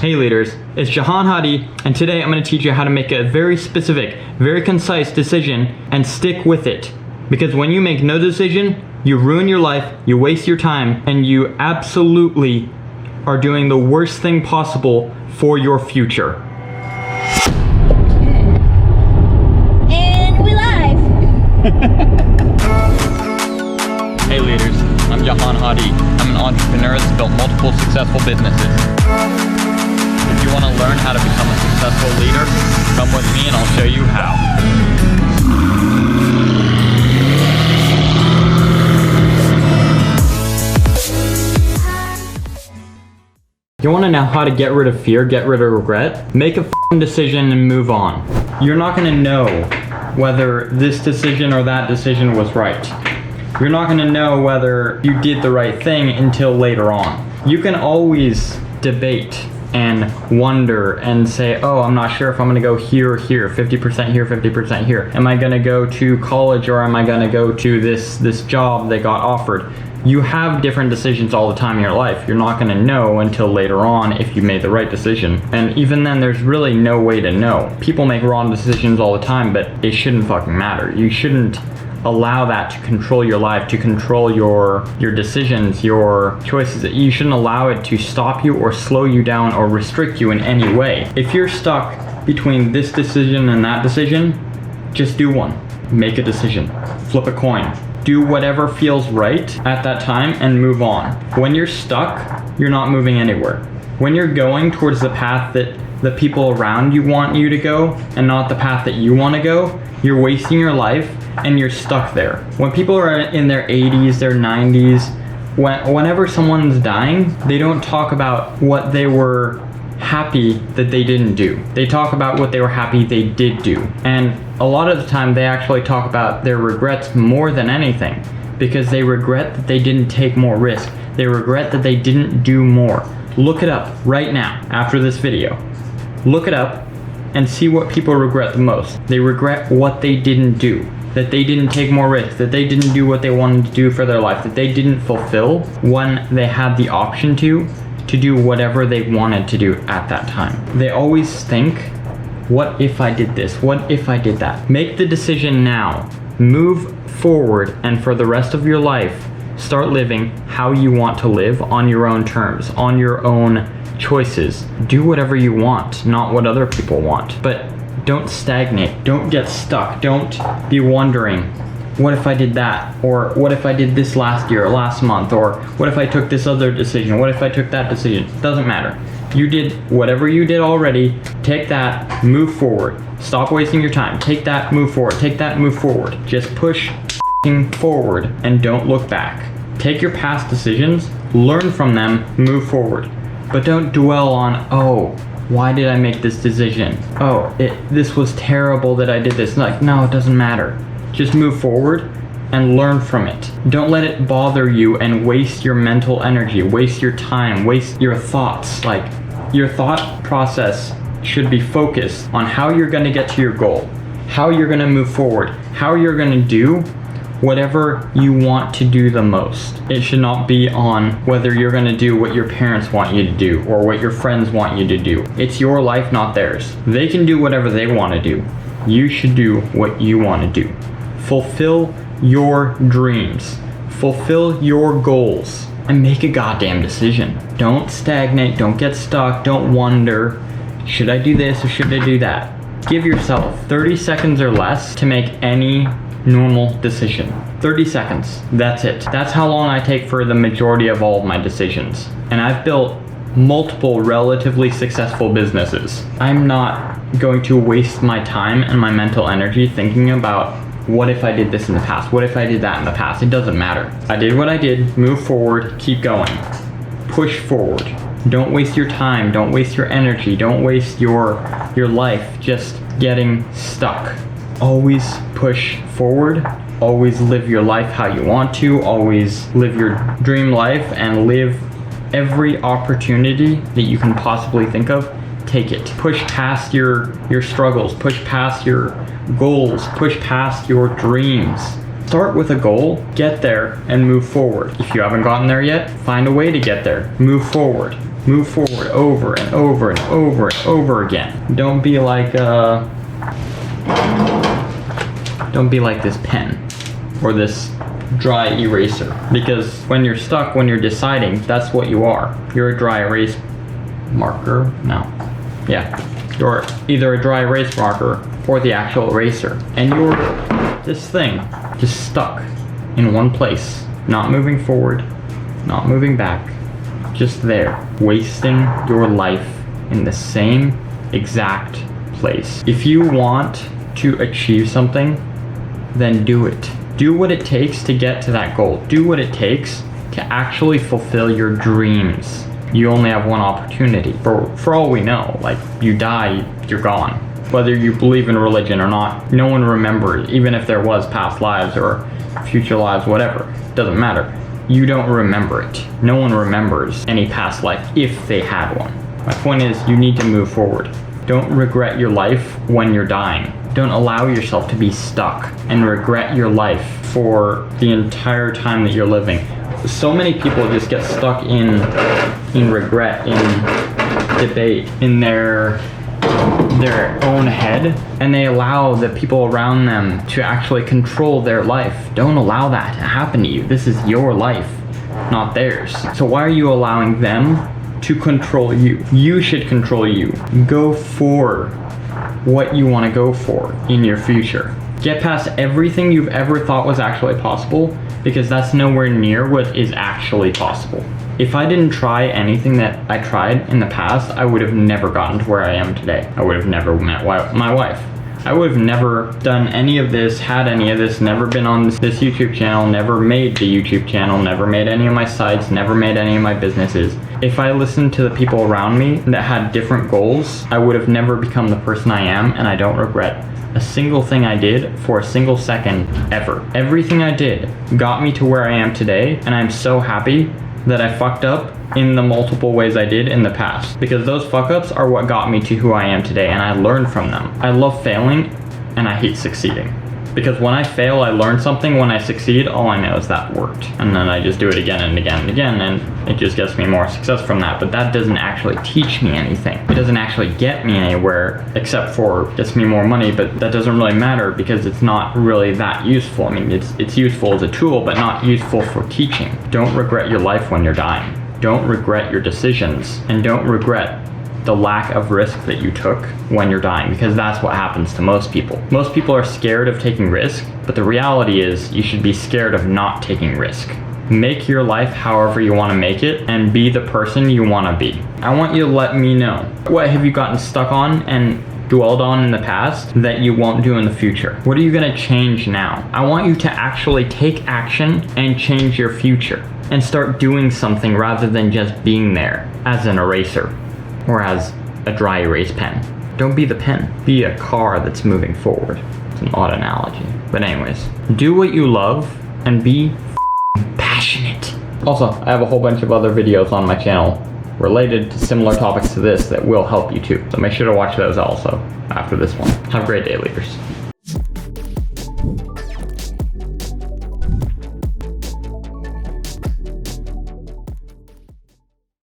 Hey leaders, it's Jahan Hadi, and today I'm going to teach you how to make a very specific, very concise decision and stick with it. Because when you make no decision, you ruin your life, you waste your time, and you absolutely are doing the worst thing possible for your future. Okay. And we're live! Hey leaders, I'm Jahan Hadi. I'm an entrepreneur that's built multiple successful businesses. If you want to learn how to become a successful leader, come with me and I'll show you how. You want to know how to get rid of fear, get rid of regret? Make a f***ing decision and move on. You're not going to know whether this decision or that decision was right. You're not going to know whether you did the right thing until later on. You can always debate and wonder and say, oh, I'm not sure if I'm going to go here or here, 50% here, 50% here. Am I going to go to college or am I going to go to this job that got offered? You have different decisions all the time in your life. You're not going to know until later on if you made the right decision. And even then, there's really no way to know. People make wrong decisions all the time, but it shouldn't fucking matter. You shouldn't allow that to control your life, to control your decisions, your choices. You shouldn't allow it to stop you or slow you down or restrict you in any way. If you're stuck between this decision and that decision, just do one. Make a decision. Flip a coin. Do whatever feels right at that time and move on. When you're stuck, you're not moving anywhere. When you're going towards the path that the people around you want you to go and not the path that you want to go, you're wasting your life and you're stuck there. When people are in their 80s, their 90s, whenever someone's dying, they don't talk about what they were happy that they didn't do. They talk about what they were happy they did do. And a lot of the time they actually talk about their regrets more than anything, because they regret that they didn't take more risk. They regret that they didn't do more. Look it up right now after this video. Look it up and see what people regret the most. They regret what they didn't do, that they didn't take more risks, that they didn't do what they wanted to do for their life, that they didn't fulfill when they had the option to do whatever they wanted to do at that time. They always think, what if I did this? What if I did that? Make the decision now. Move forward, and for the rest of your life, start living how you want to live on your own terms, on your own choices. Do whatever you want, not what other people want. But don't stagnate. Don't get stuck. Don't be wondering, what if I did that? Or what if I did this last year or last month? Or what if I took this other decision? What if I took that decision? Doesn't matter. You did whatever you did already. Take that, move forward. Stop wasting your time. Take that, move forward. Take that, move forward. Just push forward and don't look back. Take your past decisions, learn from them, move forward. But don't dwell on, oh, why did I make this decision? Oh, this was terrible that I did this. Like, no, it doesn't matter. Just move forward and learn from it. Don't let it bother you and waste your mental energy, waste your time, waste your thoughts. Like, your thought process should be focused on how you're going to get to your goal, how you're going to move forward, how you're going to do whatever you want to do the most. It should not be on whether you're going to do what your parents want you to do or what your friends want you to do. It's your life, not theirs. They can do whatever they want to do. You should do what you want to do. Fulfill your dreams. Fulfill your goals and make a goddamn decision. Don't stagnate. Don't get stuck. Don't wonder, should I do this or should I do that? Give yourself 30 seconds or less to make any normal decision. 30 seconds. That's it. That's how long I take for the majority of all of my decisions. And I've built multiple relatively successful businesses. I'm not going to waste my time and my mental energy thinking about, what if I did this in the past? What if I did that in the past? It doesn't matter. I did what I did. Move forward. Keep going. Push forward. Don't waste your time. Don't waste your energy. Don't waste your life just getting stuck. Always push forward. Always live your life how you want to. Always live your dream life and live every opportunity that you can possibly think of. Take it. Push past your struggles. Push past your goals. Push past your dreams. Start with a goal, get there, and move forward. If you haven't gotten there yet, find a way to get there. Move forward. Move forward over and over and over and over again. Don't be like this pen or this dry eraser, because when you're stuck, when you're deciding, that's what you are. You're a dry erase marker. No. Yeah. You're either a dry erase marker or the actual eraser. And you're this thing just stuck in one place, not moving forward, not moving back, just there, wasting your life in the same exact place. If you want to achieve something, then do it. Do what it takes to get to that goal. Do what it takes to actually fulfill your dreams. You only have one opportunity. For all we know, like, you die, you're gone. Whether you believe in religion or not, no one remembers, even if there was past lives or future lives, whatever, it doesn't matter. You don't remember it. No one remembers any past life if they had one. My point is, you need to move forward. Don't regret your life when you're dying. Don't allow yourself to be stuck and regret your life for the entire time that you're living. So many people just get stuck in regret, in debate, in their own head, and they allow the people around them to actually control their life. Don't allow that to happen to you. This is your life, not theirs. So why are you allowing them to control you? You should control you. Go for what you want to go for in your future. Get past everything you've ever thought was actually possible, because that's nowhere near what is actually possible. If I didn't try anything that I tried in the past, I would have never gotten to where I am today. I would have never met my wife. I would have never done any of this, had any of this, never been on this YouTube channel, never made the YouTube channel, never made any of my sites, never made any of my businesses. If I listened to the people around me that had different goals, I would have never become the person I am, and I don't regret a single thing I did for a single second ever. Everything I did got me to where I am today, and I'm so happy that I fucked up in the multiple ways I did in the past, because those fuck ups are what got me to who I am today, and I learned from them. I love failing and I hate succeeding, because when I fail, I learn something. When I succeed, all I know is that worked, and then I just do it again and again and again, and it just gets me more success from that. But that doesn't actually teach me anything. It doesn't actually get me anywhere, except for gets me more money, but that doesn't really matter because it's not really that useful. I mean, it's useful as a tool, but not useful for teaching. Don't regret your life when you're dying. Don't regret your decisions, and don't regret the lack of risk that you took when you're dying, because that's what happens to most people. Most people are scared of taking risk, but the reality is you should be scared of not taking risk. Make your life however you want to make it, and be the person you want to be. I want you to let me know, what have you gotten stuck on and dwelled on in the past that you won't do in the future? What are you going to change now? I want you to actually take action and change your future, and start doing something rather than just being there as an eraser or as a dry erase pen. Don't be the pen. Be a car that's moving forward. It's an odd analogy. But anyways, do what you love and be passionate. Also, I have a whole bunch of other videos on my channel related to similar topics to this that will help you too. So make sure to watch those also after this one. Have a great day, leaders.